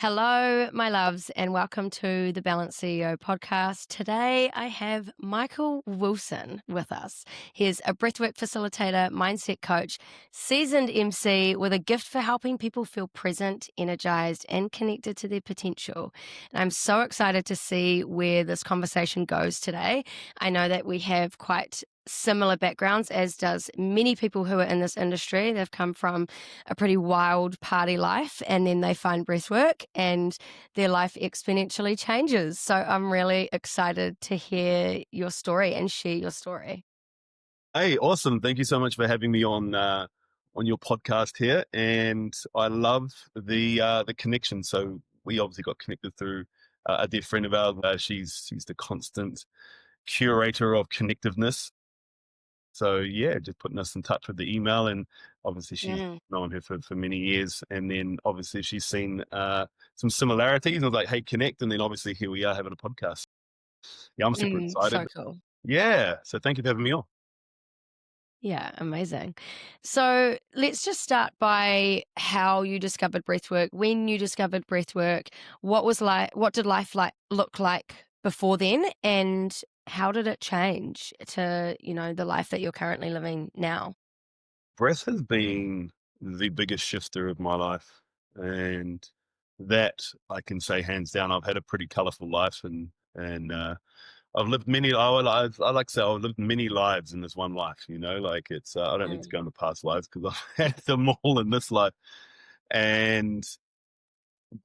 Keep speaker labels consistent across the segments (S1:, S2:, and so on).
S1: Hello, my loves, and welcome to the Balance CEO podcast. Today, I have Michael Wilson with us. He's a breathwork facilitator, mindset coach, seasoned MC with a gift for helping people feel present, energized, and connected to their potential. And I'm so excited to see where this conversation goes today. I know that we have quite similar backgrounds, as does many people who are in this industry. They've come from a pretty wild party life and then they find breathwork and their life exponentially changes. So I'm really excited to hear your story and share your story.
S2: Hey, awesome. Thank you so much for having me on your podcast here. And I love the connection. So we obviously got connected through a dear friend of ours. She's the constant curator of connectiveness. So yeah, just putting us in touch with the email, and obviously she's
S1: Mm,
S2: known her for many years. And then obviously she's seen some similarities. And I was like, hey, connect. And then obviously here we are having a podcast. Yeah, I'm super excited.
S1: so cool.
S2: Yeah. So thank you for having me on.
S1: Yeah, amazing. So let's just start by how you discovered breathwork. When you discovered breathwork, what did life look like before then, and how did it change to, the life that you're currently living now?
S2: Breath has been the biggest shifter of my life, and that I can say hands down. I've had a pretty colourful life, and I've lived many. I like to say I've lived many lives in this one life. Like it's I don't need to
S1: Mm,
S2: go into past lives because I've had them all in this life. And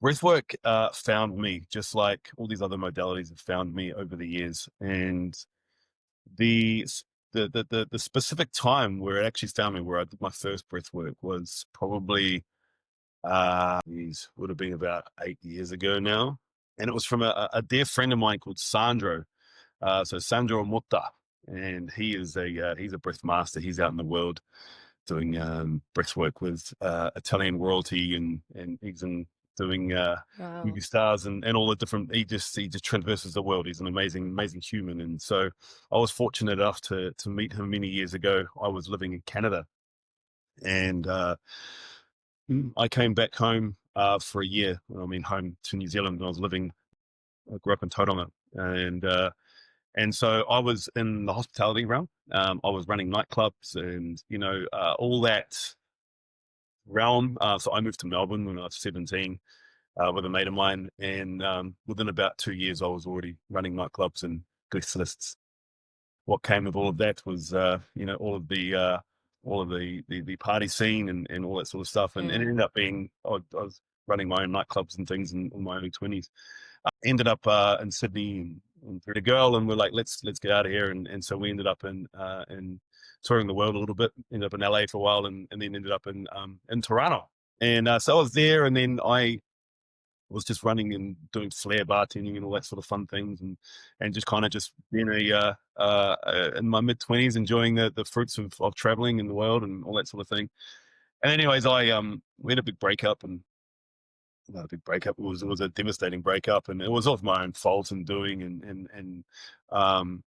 S2: breathwork found me, just like all these other modalities have found me over the years. And the s- the specific time where it actually found me, where I did my first breath work, was probably would have been about 8 years ago now, and it was from a dear friend of mine called Sandro. So Sandro Mutta, and he's a breath master. He's out in the world doing breath work with Italian royalty, and he's in doing
S1: wow.
S2: movie stars and all the different. He just traverses the world. He's an amazing human, and so I was fortunate enough to meet him many years ago. I was living in Canada, and I came back home for a year. I mean, home to New Zealand. I was living. I grew up in Tauranga, and so I was in the hospitality realm. I was running nightclubs and, all that realm. So I moved to Melbourne when I was 17 with a mate of mine. And within about 2 years, I was already running nightclubs and guest lists. What came with all of that was, all of the party scene and all that sort of stuff. And it
S1: Mm,
S2: ended up being, I was running my own nightclubs and things in my early 20s. Ended up in Sydney and through a girl, and we're like, let's get out of here. And so we ended up in touring the world a little bit. Ended up in LA for a while, and then ended up in Toronto. And so I was there, and then I was just running and doing flair bartending and all that sort of fun things, and just kind of just being in my mid 20s, enjoying the fruits of traveling in the world and all that sort of thing. And anyways, I we had a big breakup, and not a big breakup. It was a devastating breakup, and it was of my own fault and doing, um,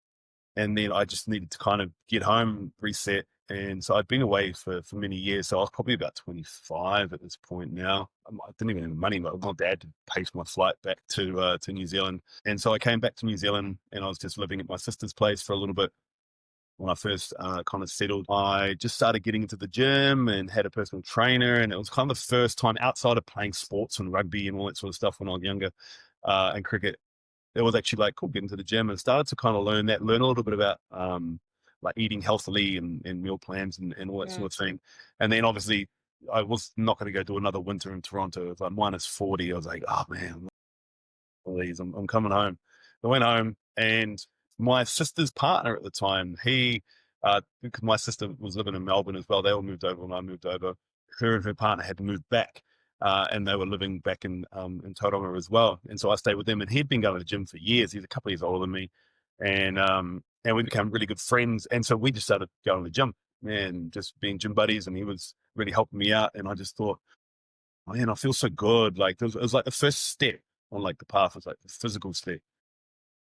S2: and then I just needed to kind of get home, reset, and so I'd been away for many years. So I was probably about 25 at this point now. I didn't even have the money. My dad paid for my flight back to New Zealand, and so I came back to New Zealand, and I was just living at my sister's place for a little bit when I first kind of settled. I just started getting into the gym and had a personal trainer. And it was kind of the first time outside of playing sports and rugby and all that sort of stuff when I was younger and cricket. It was actually like, cool, get into the gym and started to kind of learn a little bit about like eating healthily and meal plans and all that
S1: mm,
S2: sort of thing. And then obviously I was not going to go do another winter in Toronto. It was like -40. I was like, oh man, please, I'm coming home. I went home, and my sister's partner at the time, because my sister was living in Melbourne as well, they all moved over when I moved over. Her and her partner had to move back, and they were living back in Tauranga as well. And so I stayed with them, and he'd been going to the gym for years. He's a couple of years older than me, and we became really good friends. And so we just started going to the gym and just being gym buddies. And he was really helping me out. And I just thought, man, I feel so good. Like it was like the first step on like the path was like the physical step.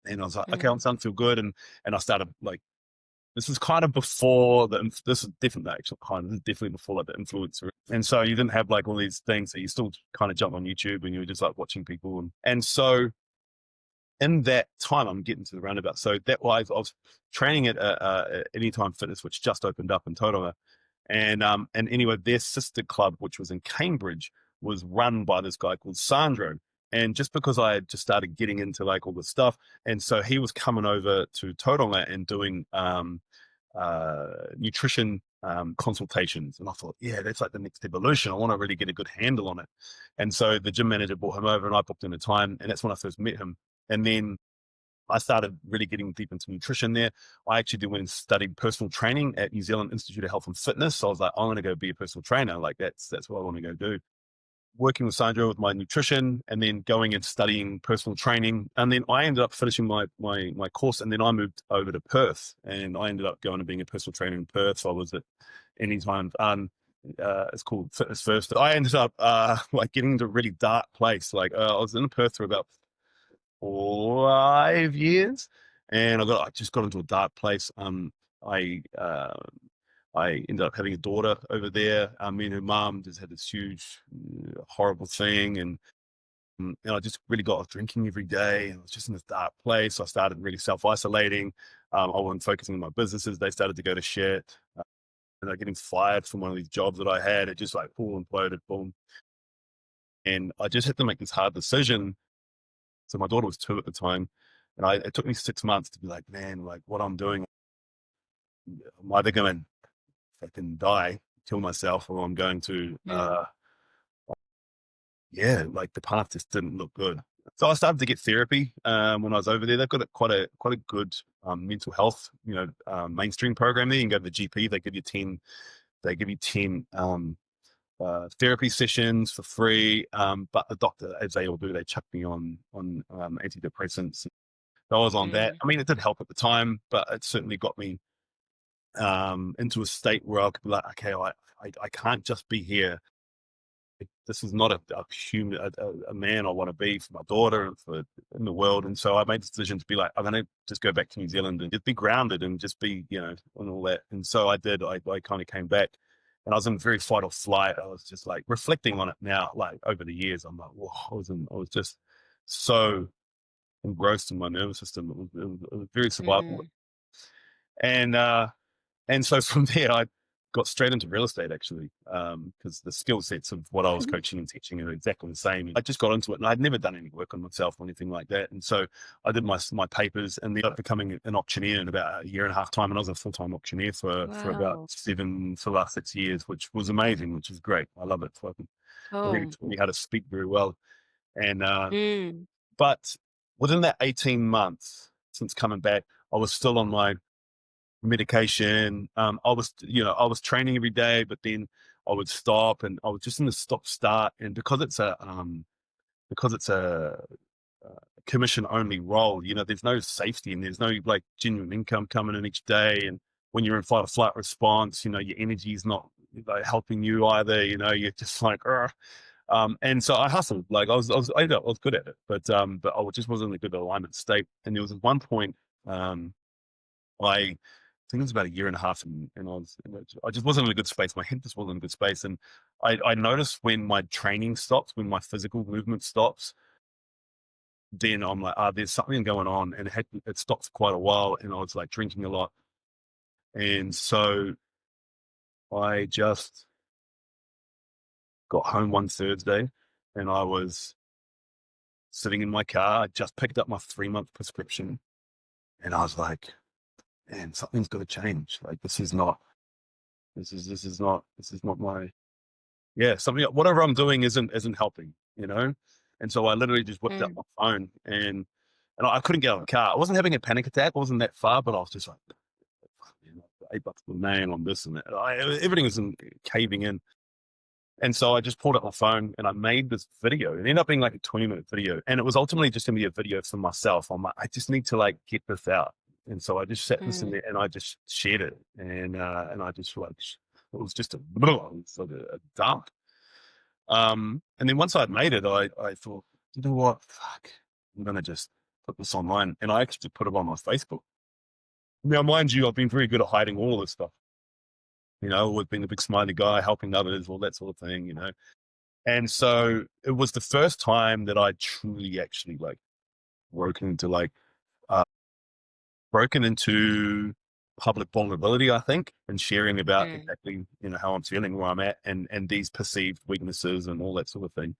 S2: And I was like, okay, I'm
S1: mm,
S2: starting to feel good. And I started like this is kind of before this is different actually. This is definitely before like the influencer, and so you didn't have like all these things that you still kind of jump on YouTube and you were just like watching people, and so in that time, I'm getting to the roundabout. So that was I was training at Anytime Fitness, which just opened up in Tauranga, and anyway, their sister club, which was in Cambridge, was run by this guy called Sandro. And just because I had just started getting into like all this stuff, and so he was coming over to Tauranga and doing nutrition consultations, and I thought, yeah, that's like the next evolution. I want to really get a good handle on it. And so the gym manager brought him over, and I booked in a time, and that's when I first met him. And then I started really getting deep into nutrition there. I actually did went and studied personal training at New Zealand Institute of Health and Fitness. So I was like, I'm going to go be a personal trainer. Like that's what I want to go do. Working with Sandro with my nutrition, and then going and studying personal training. And then I ended up finishing my course, and then I moved over to Perth, and I ended up going and being a personal trainer in Perth. So I was at Anytime. It's called Fitness First. I ended up like getting into a really dark place. Like I was in Perth for about 5 years, and I just got into a dark place. I uh, I ended up having a daughter over there. Me and her mum just had this huge, horrible thing, and I just really got off drinking every day. And I was just in this dark place. I started really self-isolating. I wasn't focusing on my businesses. They started to go to shit. And I getting fired from one of these jobs that I had. It just like all imploded, boom. And I just had to make this hard decision. So my daughter was 2 at the time, and it took me 6 months to be like, man, like what I'm doing, I'm either going to fucking die, kill myself, or I'm going to,
S1: Mm.
S2: yeah, like the path just didn't look good. So I started to get therapy when I was over there. They've got quite a good mental health, mainstream program there. You can go to the GP. They give you 10 therapy sessions for free. But the doctor, as they all do, they chuck me on antidepressants. So I was on that.
S1: Mm.
S2: I mean, it did help at the time, but it certainly got me into a state where I could be like, okay, I can't just be here. This is not a human, a man I want to be for my daughter and for in the world. And so I made the decision to be like, I'm going to just go back to New Zealand and just be grounded and just be, and all that. And so I did. I kind of came back, and I was in very fight or flight. I was just like reflecting on it now, like over the years. I'm like, whoa, I was just so engrossed in my nervous system. It was very survival.
S1: Mm.
S2: And so from there, I got straight into real estate actually, because the skill sets of what I was coaching and teaching are exactly the same. I just got into it, and I'd never done any work on myself or anything like that. And so I did my papers, and ended up becoming an auctioneer in about a year and a half time. And I was a full-time auctioneer for about
S1: Wow.
S2: for the last 6 years, which was amazing, which is great. I love it. So I really
S1: Cool.
S2: taught me how to speak very well. And
S1: Mm.
S2: but within that 18 months since coming back, I was still on my medication. I was training every day, but then I would stop, and I was just in the stop start. And because it's a commission only role, there's no safety, and there's no like genuine income coming in each day. And when you're in fight or flight response, your energy is not like helping you either. You're just like, "Ugh." And so I hustled. Like I was good at it, but I just wasn't in a good alignment state. And there was one point, I think it was about a year and a half, and I just wasn't in a good space. My head just wasn't in a good space, and I noticed when my training stops, when my physical movement stops, then I'm like, there's something going on, and it stopped for quite a while, and I was like drinking a lot, and so I just got home one Thursday, and I was sitting in my car. I just picked up my 3-month prescription, and I was like, man, something's got to change. Like this is not my something, whatever I'm doing isn't helping, And so I literally just whipped out
S1: Mm.
S2: my phone, and I couldn't get out of the car. I wasn't having a panic attack. I wasn't that far, but I was just like, "Fuck, man, $8 per man on this and that." Everything was caving in. And so I just pulled up my phone and I made this video. It ended up being like a 20-minute video. And it was ultimately just gonna be a video for myself. I'm like, I just need to like get this out. And so I just sat this in
S1: Mm.
S2: there and I just shared it. And I just like it was just it's like a dump. And then once I'd made it, I thought, you know what? Fuck, I'm gonna just put this online. And I actually put it on my Facebook. Now, mind you, I've been very good at hiding all of this stuff. Always been a big smiley guy, helping others, all that sort of thing. And so it was the first time that I truly actually like broken into like uh, broken into public vulnerability, I think, and sharing about
S1: Mm.
S2: exactly, how I'm feeling, where I'm at, and these perceived weaknesses and all that sort of thing.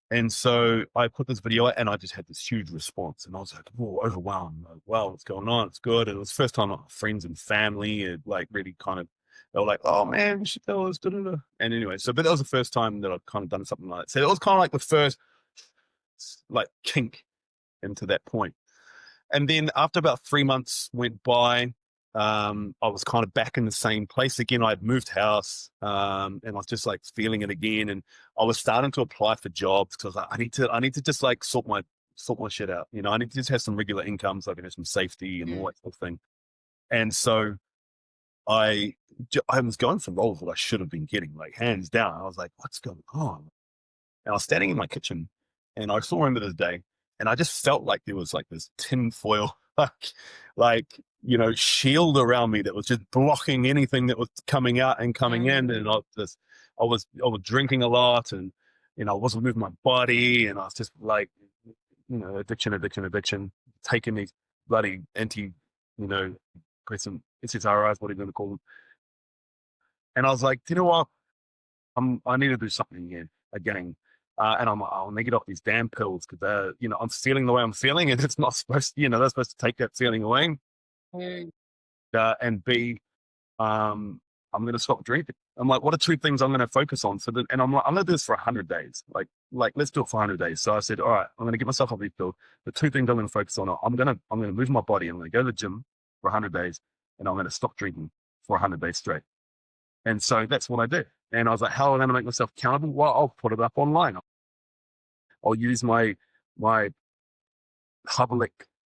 S2: And so I put this video out and I just had this huge response and I was like, whoa, overwhelmed. Like, wow, what's going on? It's good. And it was the first time like, friends and family had like really kind of, they were like, oh man, you should tell us. Da, da, da. And anyway, but that was the first time that I've kind of done something like that. So it was kind of like the first like kink into that point. And then after about 3 months went by, I was kind of back in the same place again. I'd moved house, and I was just like feeling it again. And I was starting to apply for jobs because I was like, I need to just like sort my shit out. I need to just have some regular income so I can have some safety and all
S1: Mm.
S2: that sort of thing. And so I, I was going for roles that I should have been getting, like hands down. I was like, what's going on? And I was standing in my kitchen and I still remember this day. And I just felt like there was like this tinfoil, shield around me that was just blocking anything that was coming out and coming in. And
S1: Mm.
S2: I was drinking a lot and, I wasn't moving my body. And I was just like, addiction, taking these bloody you know, present SSRIs, what are you going to call them? And I was like, you know what? I need to do something again. And I'm like, oh, I need to get off these damn pills because, I'm feeling the way I'm feeling and it's not supposed to, they're supposed to take that feeling away.
S1: Mm.
S2: And B, I'm going to stop drinking. I'm like, what are two things I'm going to focus on? And I'm like, I'm going to do this for 100 days. Like, let's do it for 100 days. So I said, all right, I'm going to get myself off these pills. The two things I'm going to focus on are I'm going to move my body. I'm going to go to the gym for 100 days and I'm going to stop drinking for 100 days straight. And so that's what I did. And I was like, how am I going to make myself accountable? Well, I'll put it up online. I'll use my public,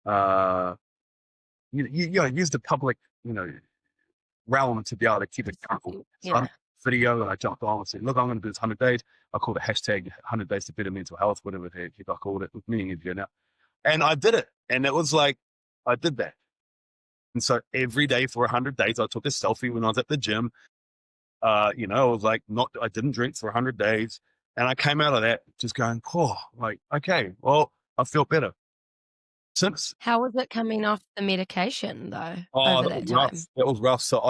S2: uh, use the public, realm to be able to keep it accountable. So I
S1: Yeah.
S2: made a video and I jumped on and said, look, I'm going to do this 100 days. I called it hashtag 100 days to better mental health, whatever the heck I called it, many years ago now. And I did it. And it was like, I did that. And so every day for 100 days, I took a selfie when I was at the gym. I was like, I didn't drink for 100 days. And I came out of that just going, oh, like, okay, well, I feel better. Since,
S1: How was it coming off the medication though
S2: oh,
S1: over
S2: that
S1: that
S2: was rough.
S1: time?
S2: That was rough. So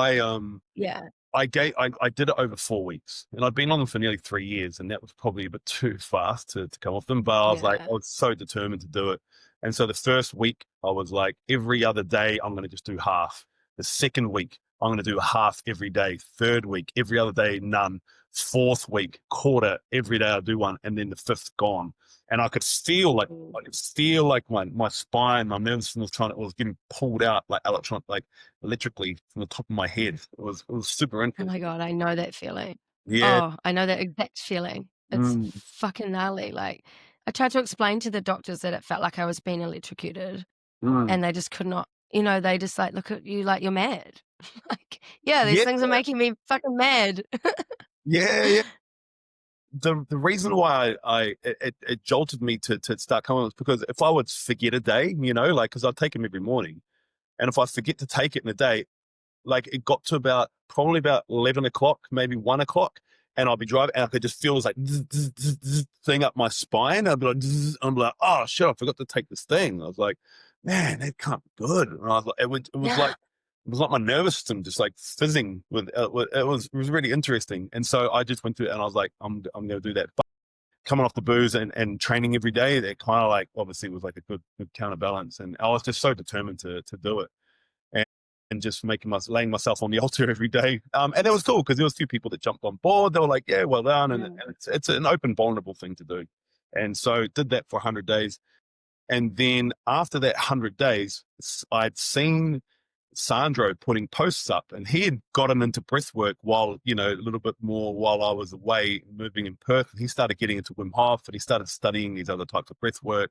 S1: Yeah.
S2: I did it over 4 weeks and I'd been on them for nearly 3 years and that was probably a bit too fast to come off them. But I was like,
S1: Yeah.
S2: I was so determined to do it. And so the first week I was like, every other day, I'm going to just do half. The second week, I'm going to do half every day. Third week, every other day, none. Fourth week, quarter, every day I'll do one. And then the fifth gone. And I could feel like,
S1: Mm.
S2: my spine, my nervous system was getting pulled out like electrically from the top of my head. It was super
S1: Oh
S2: intense.
S1: my God, I know that feeling.
S2: Yeah.
S1: Oh, I know that exact feeling. It's
S2: Mm,
S1: fucking gnarly. Like, I tried to explain to the doctors that it felt like I was being electrocuted,
S2: mm.
S1: and they just could not, they just like look at you like you're mad. Like, yeah, these
S2: Yeah,
S1: things are making me fucking mad.
S2: yeah, yeah. The reason why it jolted me to start coming was because if I would forget a day, because I'd take them every morning, and if I forget to take it in a day, like it got to probably about 11 o'clock, maybe 1 o'clock, and I'll be driving and I could just feel this like thing up my spine. I'm like, oh shit, I forgot to take this thing. I was like, man, that can't be good. And I was like, it was like my nervous system just like fizzing it was really interesting. And so I just went through it and I was like, I'm going to do that. But coming off the booze and training every day, that kind of like obviously was like a good counterbalance. And I was just so determined to do it and just laying myself on the altar every day. And it was cool because there was a few people that jumped on board. They were like, yeah, well done. And
S1: Mm.
S2: it's an open, vulnerable thing to do. And so did that for 100 days. And then after that 100 days, I'd seen Sandro putting posts up and he had gotten into breathwork while, a little bit more while I was away moving in Perth. And he started getting into Wim Hof and he started studying these other types of breathwork.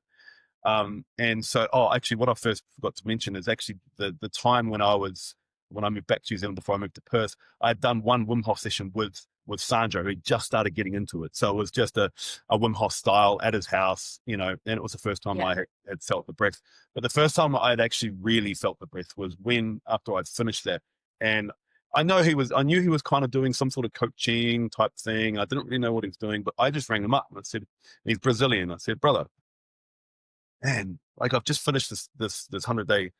S2: And so, actually, what I first forgot to mention is actually the time when I was when I moved back to New Zealand before I moved to Perth, I had done one Wim Hof session with Sandro, who just started getting into it. So it was just a Wim Hof style at his house, and it was the first time
S1: Yeah.
S2: I had felt the breath. But the first time I had actually really felt the breath was when after I'd finished that. And I knew he was kind of doing some sort of coaching type thing. I didn't really know what he was doing, but I just rang him up and I said, he's Brazilian. I said, brother, man, like I've just finished this 100-day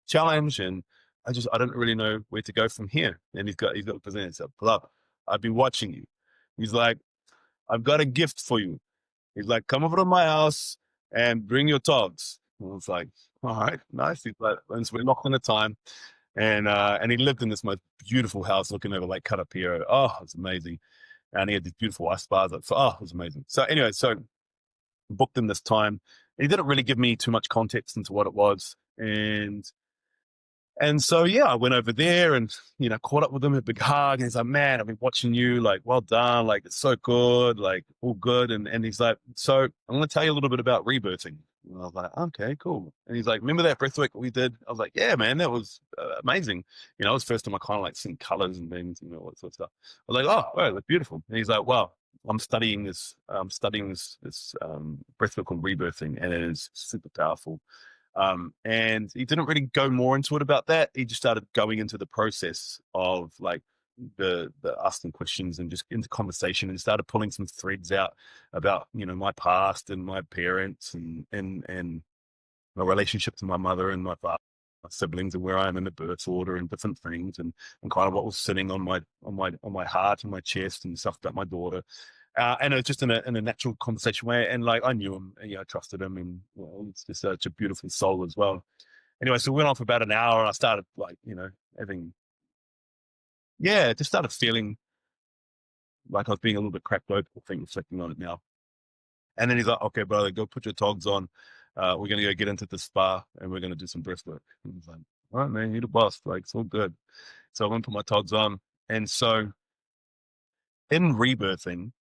S2: challenge, and I don't really know where to go from here. And he's got the presenter. He said, pull up. I've been watching you. He's like, I've got a gift for you. He's like, come over to my house and bring your dogs. And I was like, all right, nice. He's like, and so we locked in a time, and he lived in this most beautiful house looking over Lake Karapiro. Oh, it was amazing. And he had these beautiful ice bars. It was amazing. So anyway, booked him this time. He didn't really give me too much context into what it was. And so, yeah, I went over there and, caught up with him, a big hug. And he's like, man, I've been watching you, like, well done. Like, it's so good, like, all good. And he's like, so I'm going to tell you a little bit about rebirthing. And I was like, okay, cool. And he's like, remember that breathwork we did? I was like, yeah, man, that was amazing. It was the first time I kind of like seen colors and things, all that sort of stuff. I was like, oh, wow, that's beautiful. And he's like, wow, I'm studying this breathwork called rebirthing, and it is super powerful. And he didn't really go more into it about that. He just started going into the process of like the asking questions and just into conversation, and started pulling some threads out about, my past and my parents and my relationship to my mother and my father, my siblings, and where I am in the birth order and different things, and kind of what was sitting on my heart and my chest and stuff about my daughter. And it was just in a natural conversation way. And like, I knew him, and, I trusted him, and it's just such a beautiful soul as well. Anyway, so we went on for about an hour, and I started like, just started feeling like I was being a little bit cracked open, I think, reflecting on it now. And then he's like, okay, brother, go put your togs on. We're going to go get into the spa, and we're going to do some breath work. And he's like, all right, man, you're the boss. Like, it's all good. So I went and put my togs on. And so in rebirthing,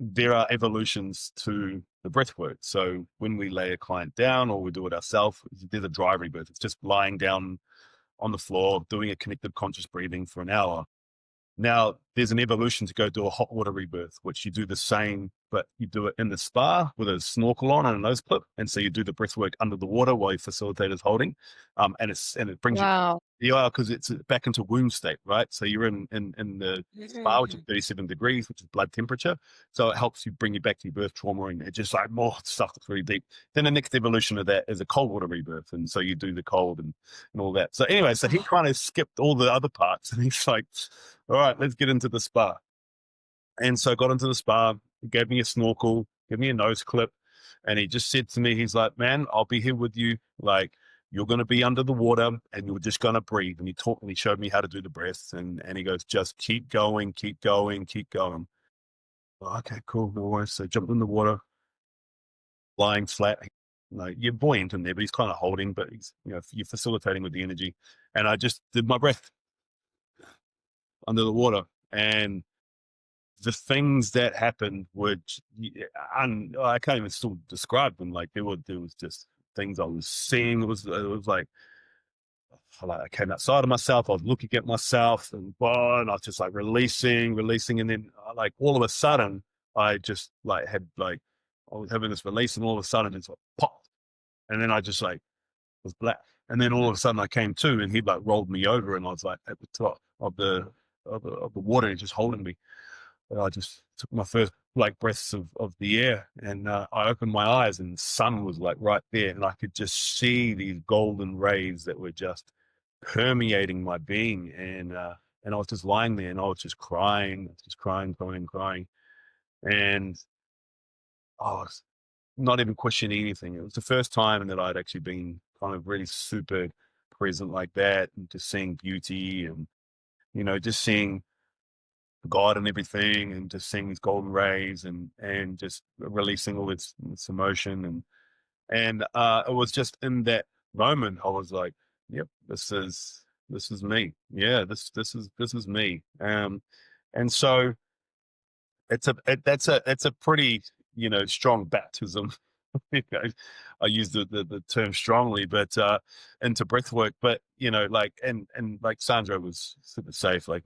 S2: there are evolutions to the breath work. So when we lay a client down or we do it ourselves, there's a dry rebirth. It's just lying down on the floor, doing a connected conscious breathing for an hour. Now, there's an evolution to go do a hot water rebirth, which you do the same, but you do it in the spa with a snorkel on and a nose clip. And so you do the breath work under the water while your facilitator is holding. And it brings
S1: Wow.
S2: you because it's back into womb state, right? So you're in the spa, which is
S1: Mhm.
S2: 37 degrees, which is blood temperature. So it helps you bring you back to your birth trauma, and it just like more stuff that's really deep. Then the next evolution of that is a cold water rebirth. And so you do the cold and all that. So anyway, so he kind of skipped all the other parts, and he's like, all right, let's get into the spa. And so I got into the spa, he gave me a snorkel, gave me a nose clip, and he just said to me, he's like, man, I'll be here with you. Like, you're going to be under the water and you're just going to breathe. And he showed me how to do the breaths. And he goes, just keep going, keep going, keep going. Oh, okay, cool. No worries. So jumped in the water, lying flat. Like, you're buoyant in there, but he's kind of holding, but he's, you're facilitating with the energy. And I just did my breath under the water. And the things that happened which I can't even still describe them. Like there was just things I was seeing. It was like I came outside of myself. I was looking at myself, and I was just like releasing, and then like all of a sudden I just like had like I was having this release, and all of a sudden it's like popped, and then I just like was black, and then all of a sudden I came to, and he like rolled me over, and I was like at the top of the water, and just holding me. I just took my first like breaths of the air, and I opened my eyes, and the sun was like right there, and I could just see these golden rays that were just permeating my being, and I was just lying there, and I was just crying, crying, and I was not even questioning anything. It was the first time that I'd actually been kind of really super present like that, and just seeing beauty, and just seeing God and everything, and just seeing these golden rays, and just releasing all this emotion, and it was just in that moment I was like, yep, this is me. Yeah, this is me. And so that's a pretty strong baptism You know, I use the term strongly, but into breath work. But like, and like Sandro was super safe. Like,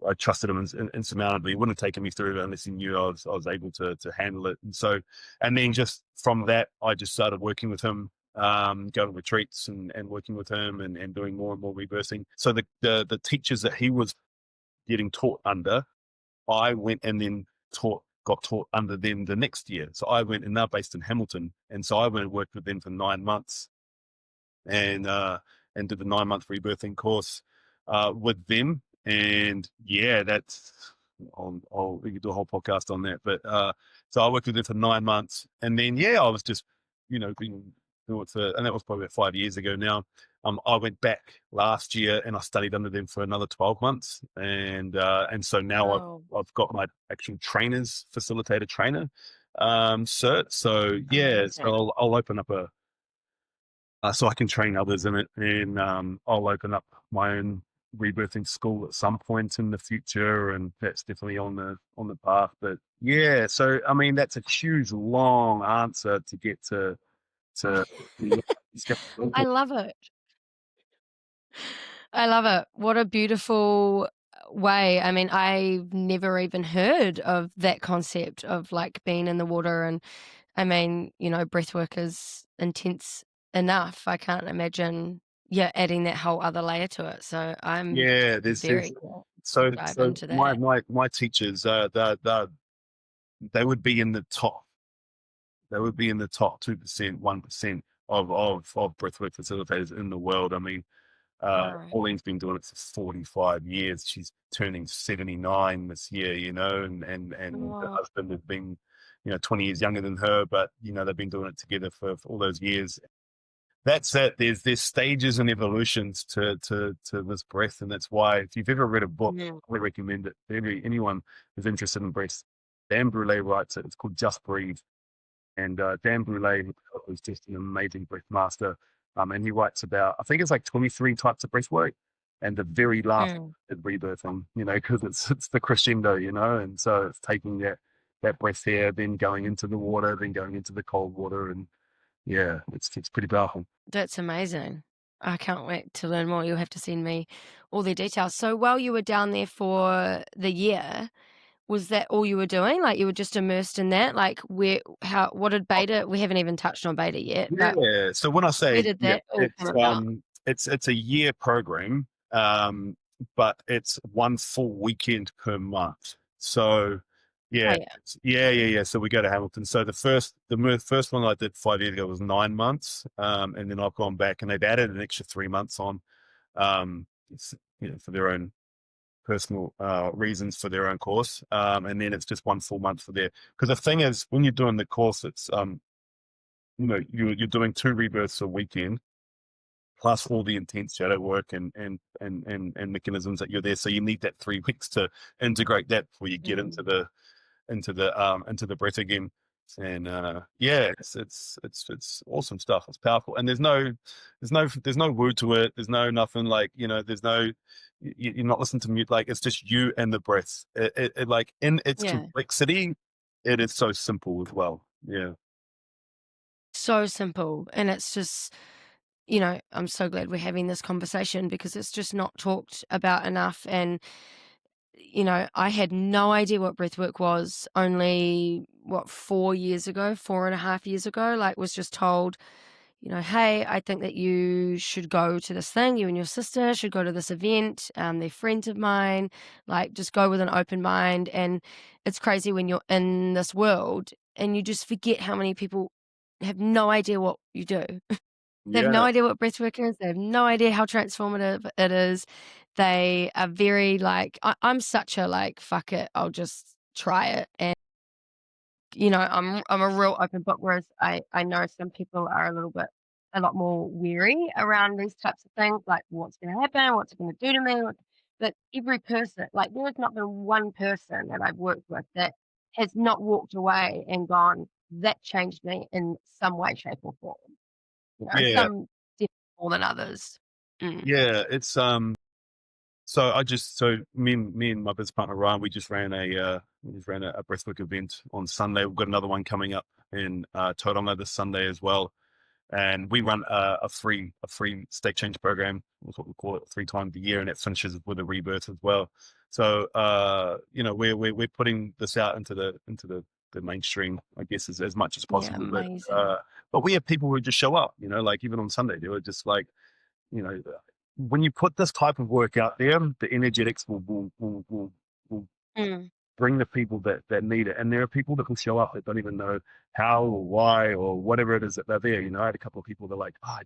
S2: I trusted him insurmountably. He wouldn't have taken me through it unless he knew I was able to handle it. And so, and then just from that, I just started working with him, going to retreats and working with him and doing more and more rebirthing. So the teachers that he was getting taught under, I went and then got taught under them the next year. So I went, and they're based in Hamilton, and so I went and worked with them for 9 months, and did the 9 month rebirthing course with them. And yeah, we could do a whole podcast on that. But so I worked with them for 9 months, and then I was just being doing it for, and that was probably about 5 years ago now. I went back last year and I studied under them for another 12 months, and so now
S1: Wow.
S2: I've got my actual facilitator trainer cert. So yeah, so
S1: Amazing.
S2: I'll open up so I can train others in it, and I'll open up my own rebirthing school at some point in the future, and that's definitely on the path. But yeah, so I mean, that's a huge long answer to get to
S1: I love it. I love it. What a beautiful way. I mean, I've never even heard of that concept of like being in the water. And I mean, breathwork is intense enough. I can't imagine, yeah, adding that whole other layer to it. So I'm
S2: yeah, there's
S1: very cool to
S2: so
S1: dive
S2: so
S1: into
S2: my
S1: that.
S2: my teachers, they would be in the top. They would be in the top 2%, 1% of breathwork facilitators in the world. I mean,
S1: Right.
S2: Pauline's been doing it for 45 years. She's turning 79 this year, and her
S1: Oh,
S2: husband has been, 20 years younger than her, but they've been doing it together for all those years. That's it. There's stages and evolutions to this breath, and that's why if you've ever read a book,
S1: mm,
S2: I recommend it to anyone who's interested in breath. Dan Brule writes it. It's called Just Breathe. And Dan Brule was just an amazing breath master. And he writes about, I think it's like 23 types of breath work. And the very last
S1: mm.
S2: is rebirthing, because it's the crescendo, and so it's taking that breath here, then going into the water, then going into the cold water. And yeah, it's pretty powerful.
S1: That's amazing. I can't wait to learn more. You'll have to send me all the details. So while you were down there for the year, was that all you were doing? Like, you were just immersed in that? Like, what did beta we haven't even touched on beta yet, but
S2: Yeah. So when I
S1: where
S2: say,
S1: did
S2: yeah,
S1: that all come about?
S2: it's a year program, but it's one full weekend per month. So
S1: Oh,
S2: yeah,
S1: yeah.
S2: yeah. So we go to Hamilton. So the first one I did 5 years ago was 9 months, and then I've gone back and they've added an extra 3 months on, it's, for their own personal reasons for their own course, and then it's just one full month for there. Because the thing is, when you're doing the course, it's you're doing 2 rebirths a weekend, plus all the intense shadow work and mechanisms that you're there. So you need that 3 weeks to integrate that before you get into
S1: Mm.
S2: the breath again. And yeah, it's awesome stuff. It's powerful, and there's no woo to it. There's no nothing like, there's no, you're not listening to mute. Like, it's just you and the breath. It like, in its
S1: Yeah.
S2: complexity, it is so simple as well. Yeah.
S1: So simple, and it's just, I'm so glad we're having this conversation because it's just not talked about enough. And I had no idea what breathwork was only, what, 4 years ago, 4.5 years ago. Like, was just told, hey, I think that you should go to this thing. You and your sister should go to this event. They're friends of mine. Like, just go with an open mind. And it's crazy when you're in this world and you just forget how many people have no idea what you do. They have no
S2: Yeah.
S1: idea what breathwork is. They have no idea how transformative it is. They are very like, I'm such a like, fuck it, I'll just try it. And I'm a real open book. Whereas I know some people are a lot more weary around these types of things, like what's going to happen, what's it going to do to me. But every person, like, there has not been one person that I've worked with that has not walked away and gone, that changed me in some way, shape, or form.
S2: Yeah.
S1: Some definitely more than others. Mm.
S2: Yeah. So me and my business partner Ryan, we just ran a breathwork event on Sunday. We've got another one coming up in Tauranga this Sunday as well. And we run a free state change program. That's what we call it, 3 times a year, and it finishes with a rebirth as well. So we're putting this out into the mainstream, I guess, as much as
S1: Yeah,
S2: possible.
S1: amazing.
S2: But we have people who just show up, like even on Sunday, they were just like, you know, when you put this type of work out there, the energetics will
S1: Mm,
S2: bring the people that need it. And there are people that will show up that don't even know how or why or whatever it is that they're there. I had a couple of people that are like, I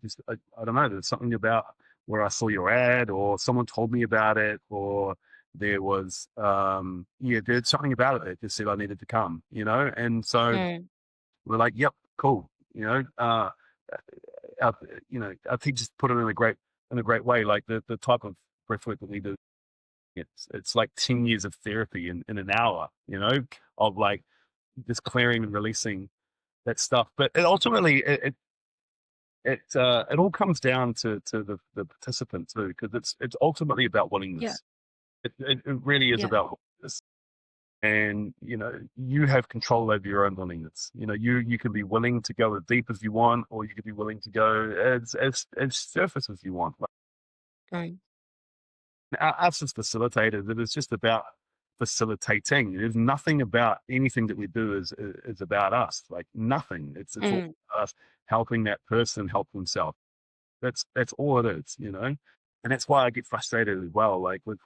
S2: don't know, there's something about where I saw your ad or someone told me about it, or there was, there's something about it that just said I needed to come, And so
S1: mm,
S2: we're like, yep, cool. Our, our teachers put it in a great way, like the type of breathwork that we do, it's like 10 years of therapy in an hour, of like just clearing and releasing that stuff. But it ultimately it all comes down to the participant too, because it's ultimately about
S1: yeah,
S2: willingness. It really is
S1: yeah,
S2: about willingness. And you have control over your own willingness. You can be willing to go as deep as you want, or you could be willing to go as surface as you want.
S1: mm,
S2: Us as facilitators, it is just about facilitating. There's nothing about anything that we do is about us. Like nothing. It's all
S1: mm,
S2: about us helping that person help themselves. That's all it is. And that's why I get frustrated as well, like with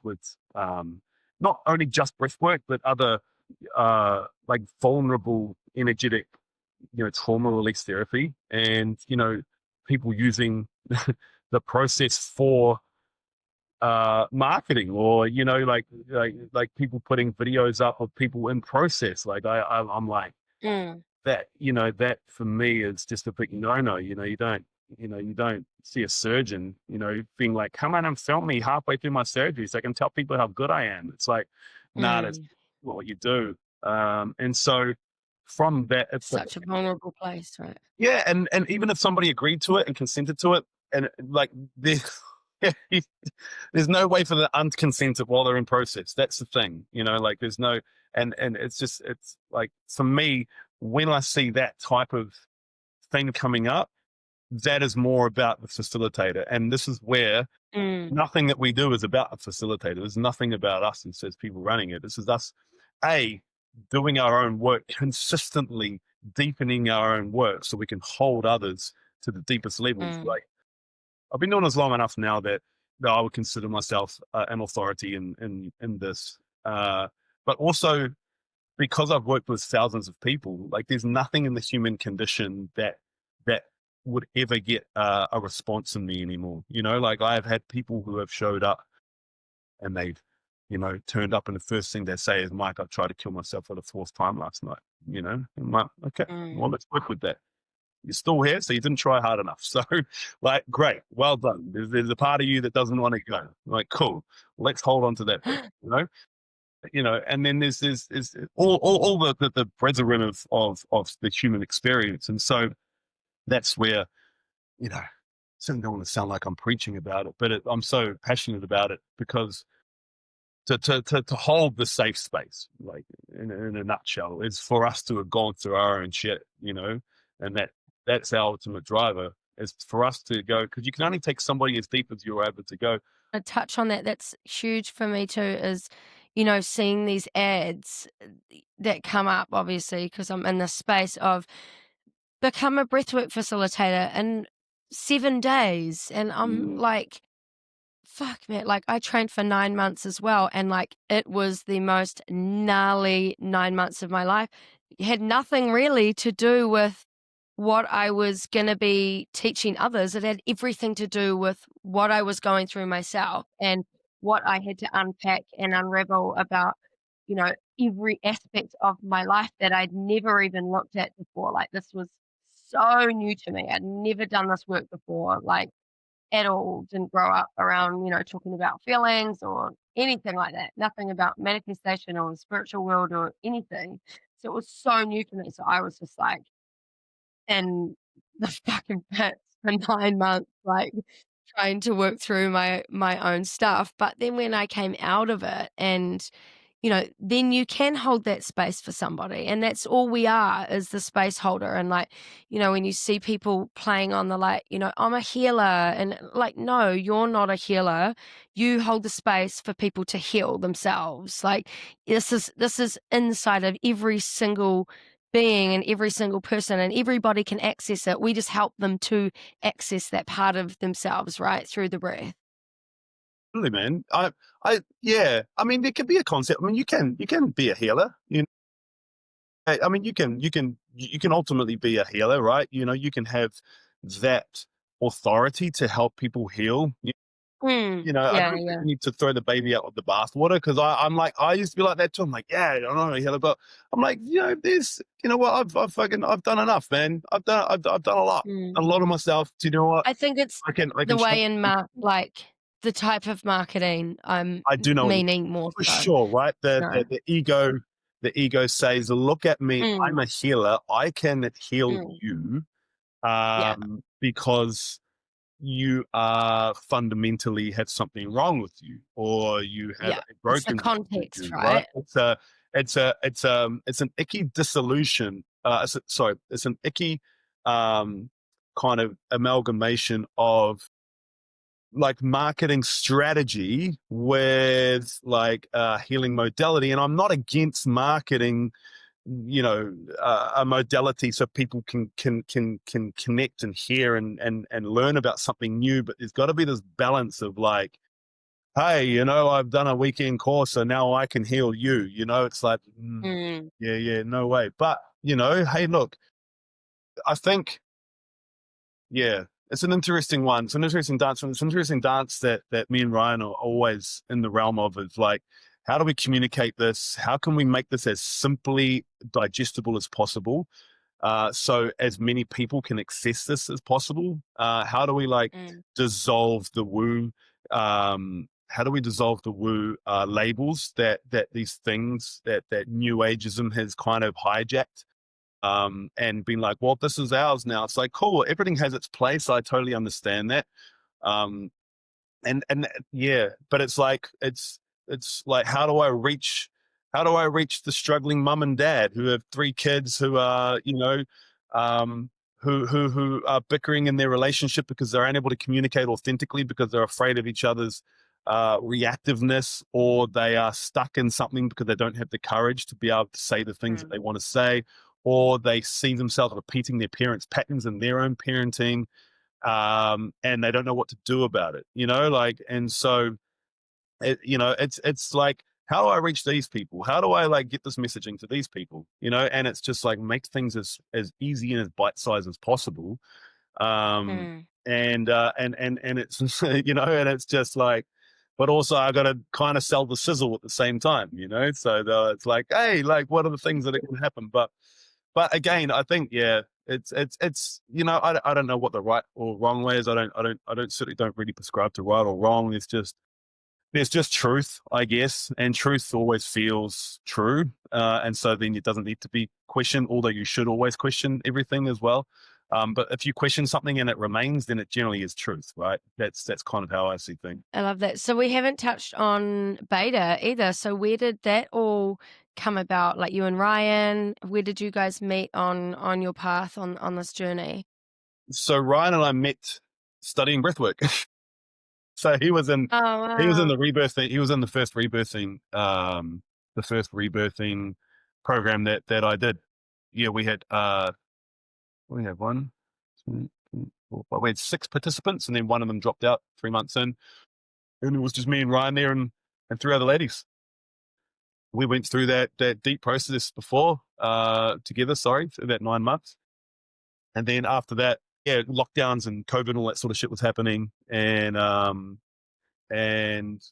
S2: not only just breath work, but other like vulnerable, energetic, trauma release therapy, and people using the process for marketing, or like people putting videos up of people in process. Like I'm like,
S1: mm,
S2: that for me is just a big no. You don't see a surgeon being like, come on and film me halfway through my surgery so I can tell people how good I am. It's like, nah, that's
S1: mm.
S2: not what you do. And so from that, it's like,
S1: Such a vulnerable place, right?
S2: yeah, and even if somebody agreed to it and consented to it, and like there's no way for the unconsented while they're in process. That's the thing, like there's no, and it's like, for me, when I see that type of thing coming up, that is more about the facilitator. And this is where
S1: Mm,
S2: nothing that we do is about the facilitator. There's nothing about us and says people running it. This is us, A, doing our own work consistently, deepening our own work so we can hold others to the deepest levels.
S1: mm,
S2: Like, I've been doing this long enough now that I would consider myself an authority in this. But also because I've worked with thousands of people, like there's nothing in the human condition that would ever get a response in me anymore. Like I've had people who have showed up and they've turned up, and the first thing they say is, Mike, I tried to kill myself for the fourth time last night. I'm like, okay, well,
S1: mm.
S2: let's work with that. You're still here, so you didn't try hard enough. So, like, great, well done. There's a part of you that doesn't want to go. Like, cool, let's hold on to that bit. And then there's all the brethren of the human experience. And so that's where, you know, certainly don't want to sound like I'm preaching about it, but I'm so passionate about it because to hold the safe space, like in a nutshell, is for us to have gone through our own shit, and that's our ultimate driver, is for us to go, because you can only take somebody as deep as you're able to go.
S1: A touch on that, that's huge for me too, is, seeing these ads that come up, obviously, because I'm in the space of become a breathwork facilitator in 7 days. And I'm
S2: Mm,
S1: like, fuck, man. Like, I trained for 9 months as well. And like, it was the most gnarly 9 months of my life. It had nothing really to do with what I was going to be teaching others. It had everything to do with what I was going through myself and what I had to unpack and unravel about, you know, every aspect of my life that I'd never even looked at before. Like, this was so new to me. I'd never done this work before, like, at all. Didn't grow up around, talking about feelings or anything like that. Nothing about manifestation or the spiritual world or anything. So it was so new to me. So I was just like, in the fucking pits for 9 months, like, trying to work through my own stuff. But then when I came out of it and, then you can hold that space for somebody. And that's all we are, is the space holder. And like, when you see people playing on the like, I'm a healer, and like, no, you're not a healer. You hold the space for people to heal themselves. Like this is inside of every single being and every single person, and everybody can access it. We just help them to access that part of themselves, right? Through the breath.
S2: Really, man. Yeah. I mean, there could be a concept. I mean, you can be a healer. I mean, you can ultimately be a healer, right? You can have that authority to help people heal. I
S1: Yeah,
S2: don't think
S1: yeah.
S2: we need to throw the baby out with the bathwater, because I'm like, I used to be like that too. I'm like, yeah, I don't know, healer, but I'm like, there's, what, I've done enough, man. I've done
S1: Mm.
S2: a lot of myself. Do you know what?
S1: I think it's
S2: I can
S1: the
S2: show.
S1: way in like the type of marketing I'm
S2: I do know what you
S1: meaning more
S2: for
S1: so.
S2: sure, right? The,
S1: No.
S2: the the ego, the ego says, "Look at me,
S1: Mm,
S2: I'm a healer. I can heal
S1: mm,
S2: you,
S1: yeah,
S2: because you are fundamentally have something wrong with you, or you have
S1: yeah.
S2: a
S1: It's the
S2: brokenness with
S1: context,
S2: you, right?
S1: right?
S2: It's an icky dissolution. It's an icky kind of amalgamation of like marketing strategy with like healing modality. And I'm not against marketing, a modality so people can connect and hear and learn about something new. But there's got to be this balance of like, hey, I've done a weekend course, so now I can heal you. It's like,
S1: Mm,
S2: yeah, yeah, no way. But hey, look, I think, yeah, it's an interesting one. It's an interesting dance. It's an interesting dance that me and Ryan are always in the realm of. Is like, how do we communicate this? How can we make this as simply digestible as possible, so as many people can access this as possible? How do we like
S1: mm,
S2: dissolve the woo? How do we dissolve the woo labels that these things that New Ageism has kind of hijacked? And being like, well, this is ours now. It's like, cool, everything has its place. I totally understand that. Um, and yeah, but it's like, how do I reach the struggling mum and dad who have three kids who are, um, who are bickering in their relationship because they're unable to communicate authentically because they're afraid of each other's reactiveness, or they are stuck in something because they don't have the courage to be able to say the things that
S1: mm,
S2: they want to say, or they see themselves repeating their parents' patterns in their own parenting, and they don't know what to do about it, like, and so it's like, how do I reach these people? How do I like get this messaging to these people? And it's just like make things as easy and as bite sized as possible. Um,
S1: mm,
S2: and it's and it's just like, but also I got to kind of sell the sizzle at the same time, so it's like, hey, like, what are the things that can happen? But again, I think, yeah, it's I don't know what the right or wrong way is. I don't certainly don't really prescribe to right or wrong. There's just truth, I guess, and truth always feels true, and so then it doesn't need to be questioned. Although you should always question everything as well. But if you question something and it remains, then it generally is truth, right? That's kind of how I see things.
S1: I love that. So we haven't touched on beta either. So where did that all come about? Like you and Ryan, where did you guys meet on your path on this journey?
S2: So Ryan and I met studying breathwork. So
S1: Oh
S2: he was in
S1: wow.
S2: the rebirthing. He was in the first rebirthing program that I did. Yeah, we had one, two, three, four, five. We had six participants, and then one of them dropped out 3 months in, and it was just me and Ryan there, and three other ladies. We went through that deep process before, together. Sorry, for that 9 months, and then after that, yeah, lockdowns and COVID and all that sort of shit was happening, and I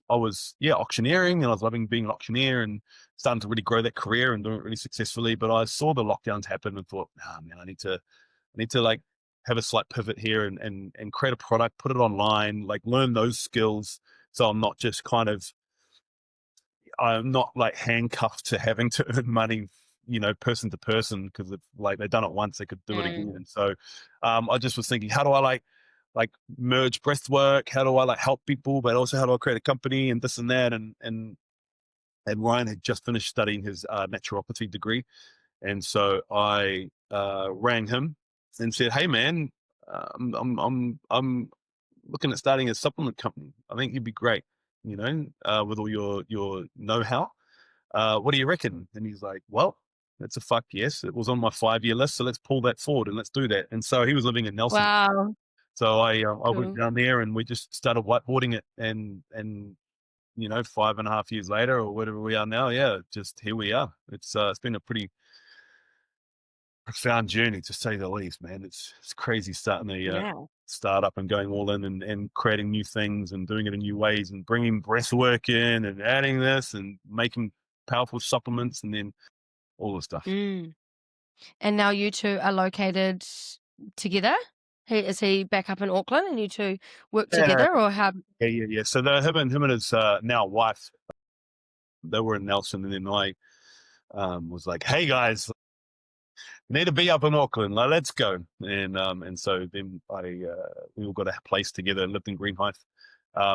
S2: was, yeah, auctioneering, and I was loving being an auctioneer and starting to really grow that career and doing it really successfully. But I saw the lockdowns happen and thought, nah, man, I need to like have a slight pivot here and create a product, put it online, like learn those skills. So I'm not like handcuffed to having to earn money, person to person, because if like they've done it once, they could do it
S1: Mm.
S2: again. And so I just was thinking, how do I like merge breath work? How do I like help people, but also how do I create a company and this and that? And and Ryan had just finished studying his naturopathy degree, and so I rang him and said, "Hey, man, I'm looking at starting a supplement company. I think you'd be great, with all your know-how. What do you reckon?" And he's like, "Well, that's a fuck yes. It was on my 5-year list, so let's pull that forward and let's do that." And so he was living in Nelson,
S1: Wow.
S2: so I went
S1: Cool.
S2: down there and we just started whiteboarding it, and 5.5 years later or whatever we are now, yeah, just here we are. It's been a pretty profound journey to say the least, man. It's crazy starting a
S1: Yeah.
S2: startup and going all in and creating new things and doing it in new ways and bringing breath work in and adding this and making powerful supplements and then all the stuff.
S1: Mm. And now you two are located together? Is he back up in Auckland and you two work
S2: Yeah,
S1: together, or how?
S2: yeah. So him and his now wife, they were in Nelson, and then I was like, "Hey guys, need to be up in Auckland. Let's go." And so then we all got a place together, lived in Greenhithe.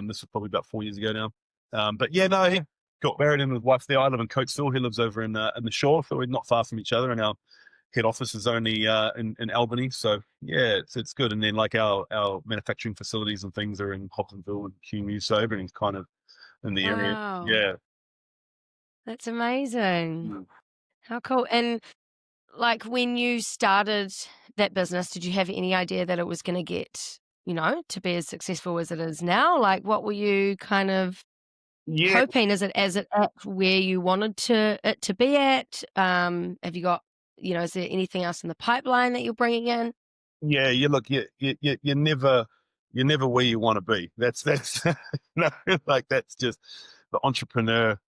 S2: This was probably about 4 years ago now. But yeah, no, he got married and his wife there. I live in Coatesville. He lives over in the Shore, so we're not far from each other. And our head office is only in Albany, so yeah, it's good. And then like our manufacturing facilities and things are in Hobsonville and QMU, so everything's kind of in the area.
S1: Wow,
S2: Yeah.
S1: that's amazing.
S2: Mm.
S1: How cool. And like when you started that business, did you have any idea that it was going to get, to be as successful as it is now? Like what were you kind of
S2: Yeah,
S1: hoping? Is it at where you wanted it to be at? Have you got, is there anything else in the pipeline that you're bringing in?
S2: yeah, you look, you're never where you want to be. That's no, like that's just the entrepreneur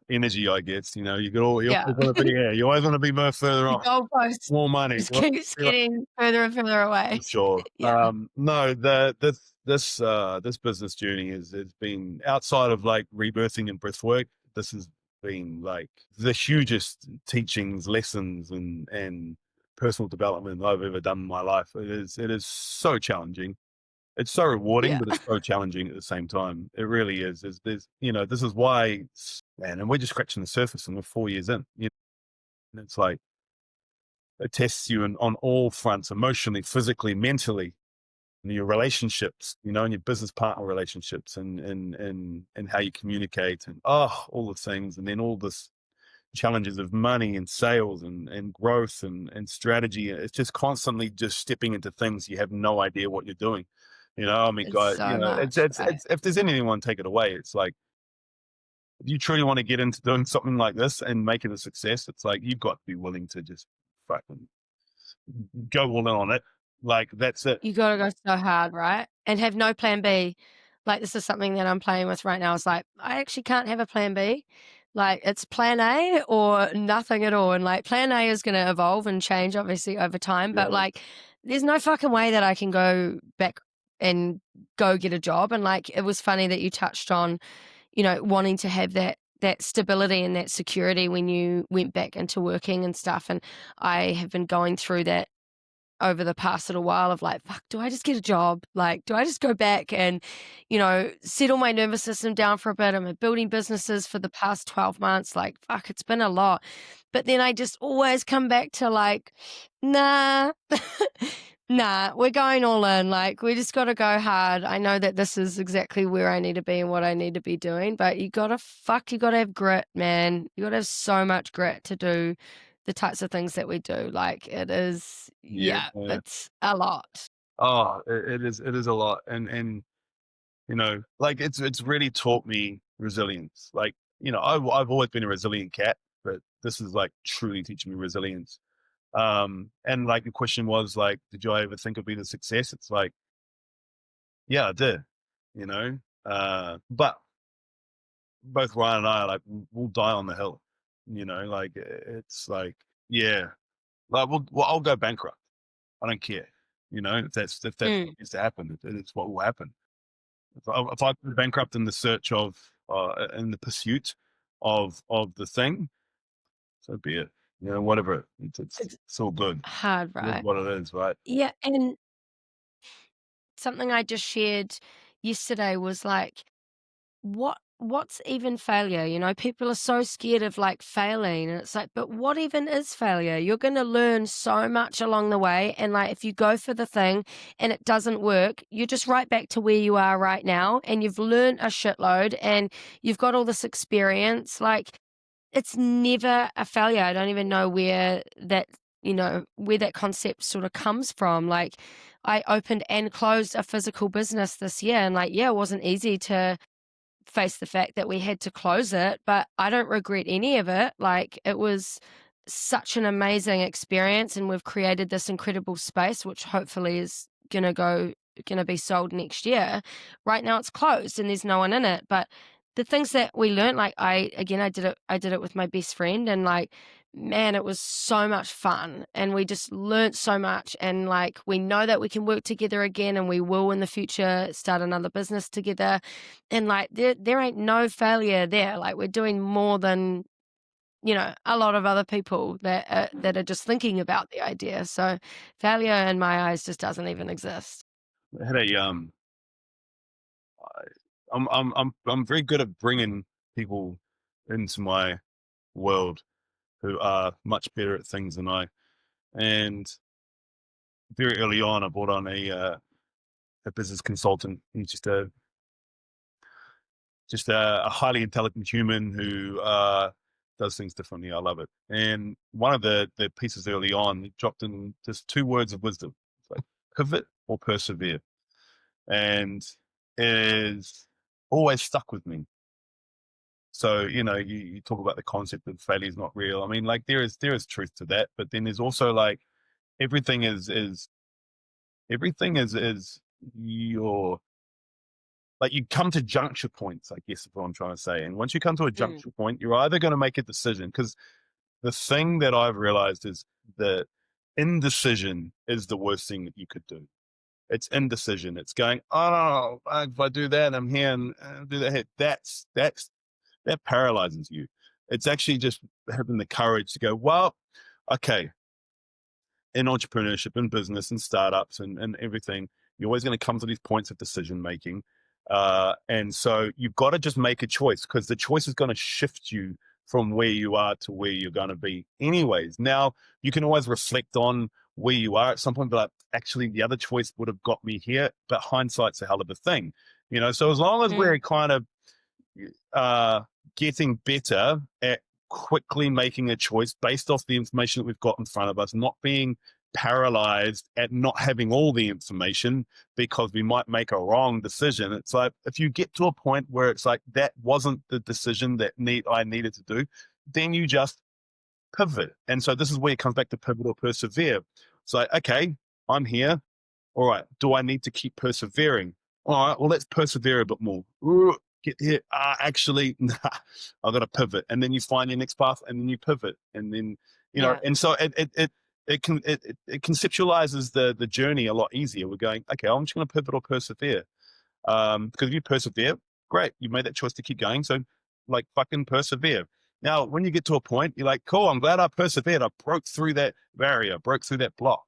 S2: energy, I guess. You
S1: Yeah.
S2: always want to be, yeah, you always want to be more further
S1: The
S2: on,
S1: goalpost
S2: more money.
S1: just keeps
S2: You know,
S1: getting further and further away.
S2: for sure.
S1: Yeah.
S2: No, this business journey has been outside of like rebirthing and breath work. This has been like the hugest teachings, lessons, and personal development I've ever done in my life. It is so challenging. It's so rewarding,
S1: Yeah.
S2: but it's so challenging at the same time. It really is. This is why, man, and we're just scratching the surface and we're 4 years in. And it's like it tests you on all fronts, emotionally, physically, mentally, in your relationships, and your business partner relationships and how you communicate and all the things. And then all this challenges of money and sales and growth and strategy. It's just constantly just stepping into things you have no idea what you're doing. I mean,
S1: It's
S2: God,
S1: so much, right?
S2: it's if there's anything want to take it away, it's like if you truly want to get into doing something like this and make it a success, it's like you've got to be willing to just fucking go all in on it. Like that's it.
S1: You gotta go so hard, right? And have no plan B. Like, this is something that I'm playing with right now. It's like, I actually can't have a plan B. Like, it's plan A or nothing at all. And like, plan A is gonna evolve and change obviously over time. But
S2: Yeah,
S1: like, there's no fucking way that I can go back and go get a job. And like, it was funny that you touched on, wanting to have that stability and that security when you went back into working and stuff. And I have been going through that over the past little while of like, fuck, do I just get a job? Like, do I just go back and, settle my nervous system down for a bit? I'm building businesses for the past 12 months. Like, fuck, it's been a lot. But then I just always come back to like, nah, nah, we're going all in. Like, we just got to go hard. I know that this is exactly where I need to be and what I need to be doing, but you got to have grit, man. You got to have so much grit to do the types of things that we do. Like, it is,
S2: yeah.
S1: yeah, it's a lot.
S2: It is a lot, and like it's really taught me resilience. Like I've always been a resilient cat, but this is like truly teaching me resilience. And like the question was like, did you ever think of being a success? It's like, yeah, I did, you know. But both Ryan and I, like, we'll die on the hill, like it's like, yeah, like I'll go bankrupt. I don't care, if that's what
S1: Mm.
S2: needs to happen. It's what will happen. If I go bankrupt in the search of, in the pursuit of the thing, so be it. Whatever.
S1: It's
S2: It's all good.
S1: hard,
S2: It is
S1: right?
S2: what it is, right?
S1: Yeah. And something I just shared yesterday was like, what what's even failure? You know, people are so scared of like failing, and it's like, but what even is failure? You're going to learn so much along the way. And like, if you go for the thing and it doesn't work, you're just right back to where you are right now. And you've learned a shitload and you've got all this experience. Like, it's never a failure. I don't even know where that, where that concept sort of comes from. Like, I opened and closed a physical business this year, and like, yeah, it wasn't easy to face the fact that we had to close it, but I don't regret any of it. Like, it was such an amazing experience, and we've created this incredible space, which hopefully is gonna be sold next year. Right now it's closed and there's no one in it. But the things that we learned, like I did it with my best friend, and like, man, it was so much fun and we just learnt so much, and like, we know that we can work together again and we will in the future start another business together. And like, there ain't no failure there. Like, we're doing more than, a lot of other people that are just thinking about the idea. So failure in my eyes just doesn't even exist.
S2: I had a I'm very good at bringing people into my world who are much better at things than I. And very early on, I brought on a business consultant. He's just a highly intelligent human who does things differently. I love it. And one of the pieces early on, he dropped in just two words of wisdom. It's like pivot or persevere, and is always stuck with me. So, you talk about the concept of failure is not real. I mean, like, there is truth to that, but then there's also like everything is your, like, you come to juncture points, I guess is what I'm trying to say. And once you come to a
S1: Mm,
S2: juncture point, you're either going to make a decision, because the thing that I've realized is that indecision is the worst thing that you could do. It's indecision. It's going, oh, if I do that, I'm here, and do that here. That paralyzes you. It's actually just having the courage to go, well, okay, in entrepreneurship, in business, and startups, and everything, you're always going to come to these points of decision making. And so you've got to just make a choice, because the choice is going to shift you from where you are to where you're going to be anyways. Now, you can always reflect on where you are at some point, but like, actually the other choice would have got me here, but hindsight's a hell of a thing. So as long as we're
S1: mm,
S2: kind of uh, getting better at quickly making a choice based off the information that we've got in front of us, not being paralyzed at not having all the information because we might make a wrong decision. It's like, if you get to a point where it's like that wasn't the decision that I needed to do, then you just pivot. And so this is where it comes back to pivot or persevere. It's like, okay, I'm here. All right, do I need to keep persevering? All right, well, let's persevere a bit more. Ooh, get here. Actually, nah, I've got to pivot. And then you find your next path, and then you pivot. And then,
S1: yeah,
S2: and so it conceptualizes the journey a lot easier. We're going, okay, I'm just going to pivot or persevere. Because if you persevere, great, you made that choice to keep going. So, like, fucking persevere. Now, when you get to a point, you're like, cool, I'm glad I persevered. I broke through that barrier, broke through that block.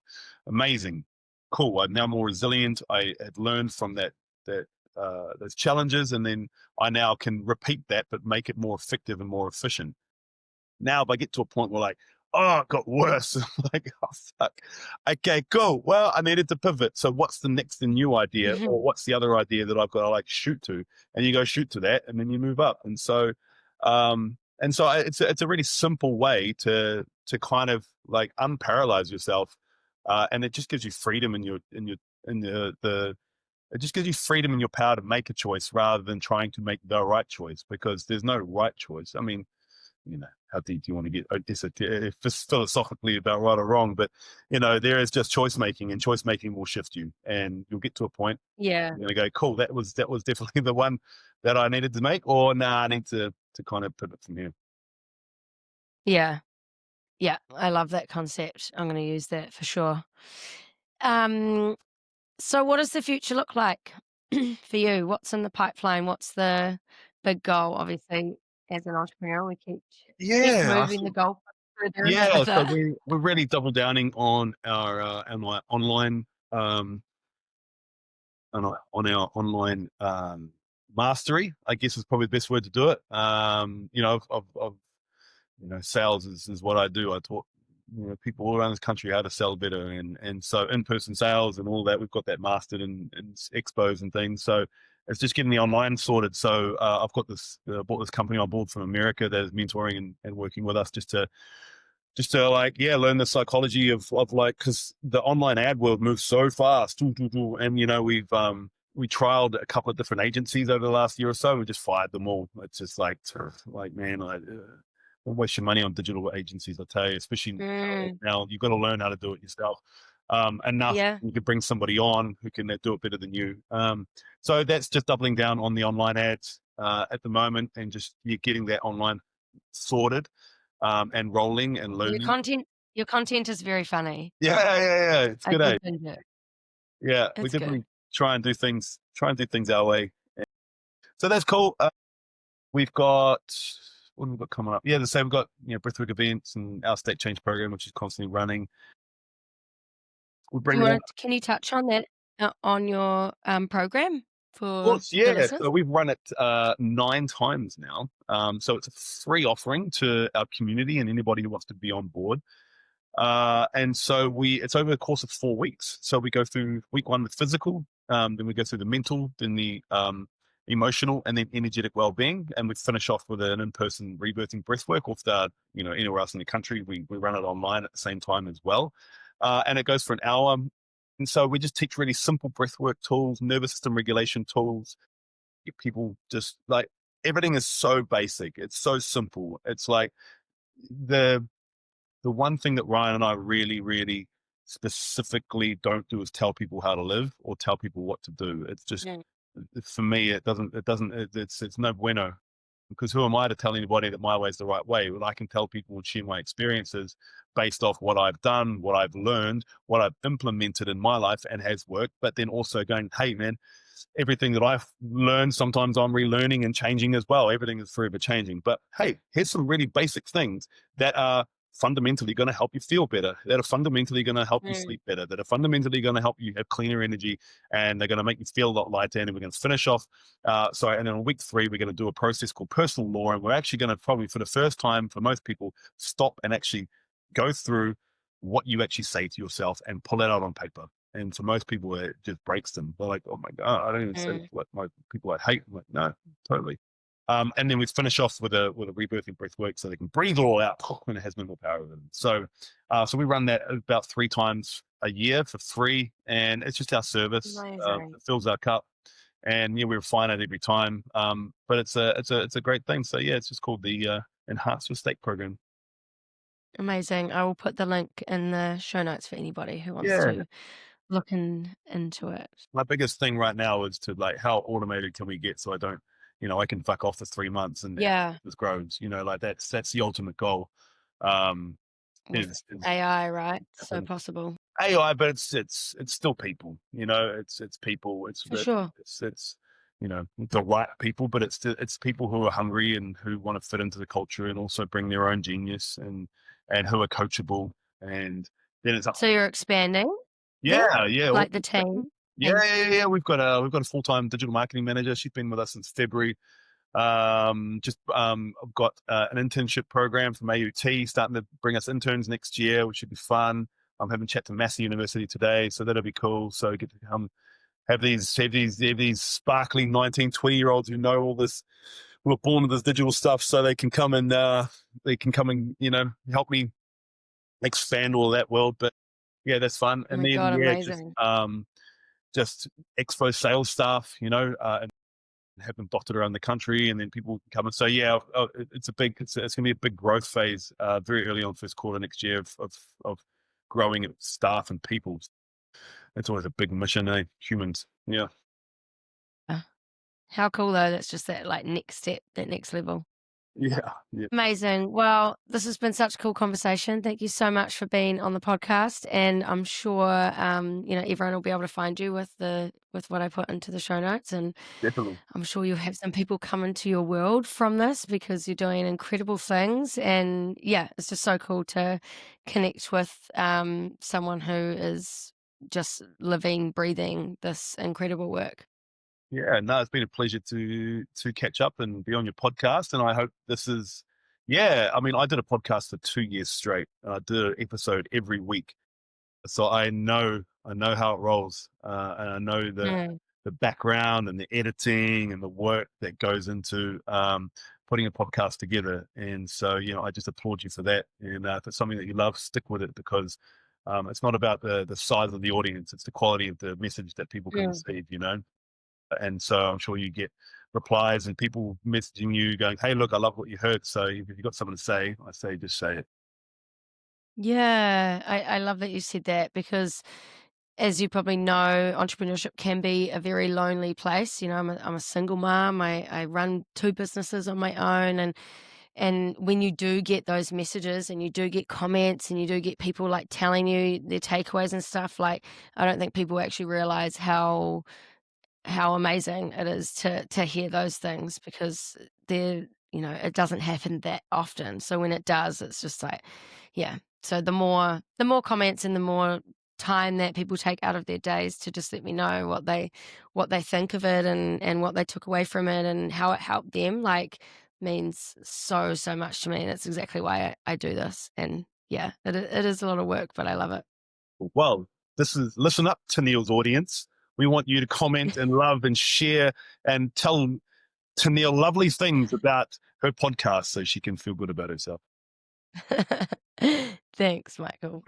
S2: Amazing. Cool. I'm now more resilient. I had learned from those challenges, and then I now can repeat that, but make it more effective and more efficient. Now, if I get to a point where, like, oh, it got worse, I'm like, oh, fuck. Okay, cool. Well, I needed to pivot. So what's the next and new idea, or what's the other idea that I've got to like shoot to? And you go shoot to that, and then you move up. It's a really simple way to kind of like unparalyze yourself, and it just gives you freedom in the it just gives you freedom in your power to make a choice rather than trying to make the right choice, because there's no right choice. I mean, how deep do you want to get? I guess philosophically about right or wrong, but there is just choice making, and choice making will shift you, and you'll get to a point
S1: yeah,
S2: you're going to go, cool, that was definitely the one that I needed to make, or nah, I need to kind of pivot from here.
S1: yeah, yeah. I love that concept. I'm going to use that for sure. Um, so what does the future look like for you? What's in the pipeline? What's the big goal? Obviously, as an entrepreneur, we keep
S2: Yeah,
S1: moving the goal further and
S2: yeah. So
S1: further.
S2: we're really double downing on our online, on our online mastery, I guess, is probably the best word to do it. Of sales is what I do. I taught people all around this country how to sell better, and so in-person sales and all that, we've got that mastered in expos and things. So it's just getting the online sorted. So I've got this bought this company on board from America that is mentoring and working with us just to like, yeah, learn the psychology of like, because the online ad world moves so fast. And we trialed a couple of different agencies over the last year or so. We just fired them all. It's just like, man, don't waste your money on digital agencies, I tell you, especially
S1: Mm,
S2: now. You've got to learn how to do it yourself. Enough
S1: yeah.
S2: you could bring somebody on who can do it better than you. So that's just doubling down on the online ads at the moment, and just getting that online sorted, and rolling and
S1: Your
S2: learning.
S1: content your content is very funny.
S2: Yeah. It's
S1: I
S2: good, eh?
S1: did binge it.
S2: Yeah, we
S1: It's good.
S2: definitely try and do things our way. So that's cool. We've got what have we got coming up? Yeah, the same. We've got Breathwork events and our state change program, which is constantly running. We
S1: Do
S2: bring
S1: you
S2: on,
S1: wanna Can you touch on that, on your, program
S2: of
S1: for
S2: course,
S1: the
S2: yeah. So
S1: listeners?
S2: we've run it 9 times now. So it's a free offering to our community and anybody who wants to be on board. And so it's over the course of 4 weeks. So we go through week one, the physical, then we go through the mental, then the emotional, and then energetic well-being, and we finish off with an in-person rebirthing breathwork. Or if they're anywhere else in the country, we run it online at the same time as well, and it goes for an hour. And so we just teach really simple breathwork tools, nervous system regulation tools. Get people just like, everything is so basic. It's so simple. It's like the the one thing that Ryan and I really, really specifically don't do is tell people how to live or tell people what to do. It's just,
S1: Mm,
S2: for me, it's no bueno, because who am I to tell anybody that my way is the right way? Well, I can tell people and share my experiences based off what I've done, what I've learned, what I've implemented in my life and has worked, but then also going, hey man, everything that I've learned, sometimes I'm relearning and changing as well. Everything is forever changing. But hey, here's some really basic things that are fundamentally going to help you feel better, that are fundamentally going to help you
S1: mm.
S2: sleep better, that are fundamentally going to help you have cleaner energy, and they're going to make you feel a lot lighter. And we're going to finish off. And then on week 3, we're going to do a process called personal law. And we're actually going to, probably for the first time for most people, stop and actually go through what you actually say to yourself and pull it out on paper. And for most people, it just breaks them. They're like, "Oh my god, I don't even say
S1: Mm.
S2: what my people I hate." I'm like, "No, totally." And then we finish off with a rebirthing breath work, so they can breathe it all out when it has no more power with them. So we run that about 3 times a year for free, and it's just our service.
S1: Amazing.
S2: It fills our cup, and yeah, we refine it every time. But it's a great thing. So yeah, it's just called the Enhance Your State program.
S1: Amazing. I will put the link in the show notes for anybody who wants
S2: Yeah.
S1: to into it.
S2: My biggest thing right now is to, like, how automated can we get, so I don't, I can fuck off for 3 months and
S1: Yeah,
S2: this grows, like that's the ultimate goal. Um,
S1: with
S2: is
S1: AI, right? So possible.
S2: AI, but it's still people, it's people,
S1: For sure.
S2: it's the right people, but it's people who are hungry and who want to fit into the culture and also bring their own genius, and who are coachable, and then it's up.
S1: So you're expanding then?
S2: Yeah,
S1: Like the team?
S2: yeah,
S1: Team.
S2: yeah, yeah. We've got a full-time digital marketing manager. She's been with us since February. I've got an internship program from AUT starting to bring us interns next year, which should be fun. I'm having a chat to Massey University today, so that'll be cool. So I get to come have these sparkling 19, 20-year-olds who know all this, who are born with this digital stuff, so they can come and help me expand all that world. But yeah, that's fun.
S1: Oh
S2: And
S1: my
S2: then
S1: god,
S2: yeah,
S1: amazing.
S2: just expo sales staff, and have them dotted around the country, and then people can come and say, yeah, it's going to be a big growth phase very early on, first quarter next year, of growing staff and people. It's always a big mission, eh? Humans. Yeah.
S1: Uh, How cool though, that's just that like next step, that next level.
S2: Yeah. Yeah.
S1: Amazing. Well, this has been such a cool conversation. Thank you so much for being on the podcast, and I'm sure everyone will be able to find you with what I put into the show notes, and
S2: Definitely.
S1: I'm sure you'll have some people come into your world from this because you're doing incredible things, and yeah, it's just so cool to connect with someone who is just living, breathing this incredible work.
S2: Yeah, no, it's been a pleasure to catch up and be on your podcast. And I hope this is, yeah. I mean, I did a podcast for 2 years straight. And I did an episode every week, so I know how it rolls, and I know
S1: Mm.
S2: the background and the editing and the work that goes into putting a podcast together. And so, I just applaud you for that. And if it's something that you love, stick with it, because it's not about the size of the audience; it's the quality of the message that people can
S1: Mm.
S2: receive. And so I'm sure you get replies and people messaging you going, "Hey, look, I love what you heard. So if you've got something to say, I say just say it."
S1: Yeah, I love that you said that because, as you probably know, entrepreneurship can be a very lonely place. I'm a single mom. I run two businesses on my own, and when you do get those messages and you do get comments and you do get people like telling you their takeaways and stuff, like I don't think people actually realize how amazing it is to hear those things because it doesn't happen that often. So when it does, it's just like, yeah. So the more comments and the more time that people take out of their days to just let me know what they think of it and what they took away from it and how it helped them, like, means so much to me. And that's exactly why I do this. And yeah, it is a lot of work, but I love it.
S2: Well, this is listen up to Neil's audience. We want you to comment and love and share and tell Neil lovely things about her podcast so she can feel good about herself.
S1: Thanks, Michael.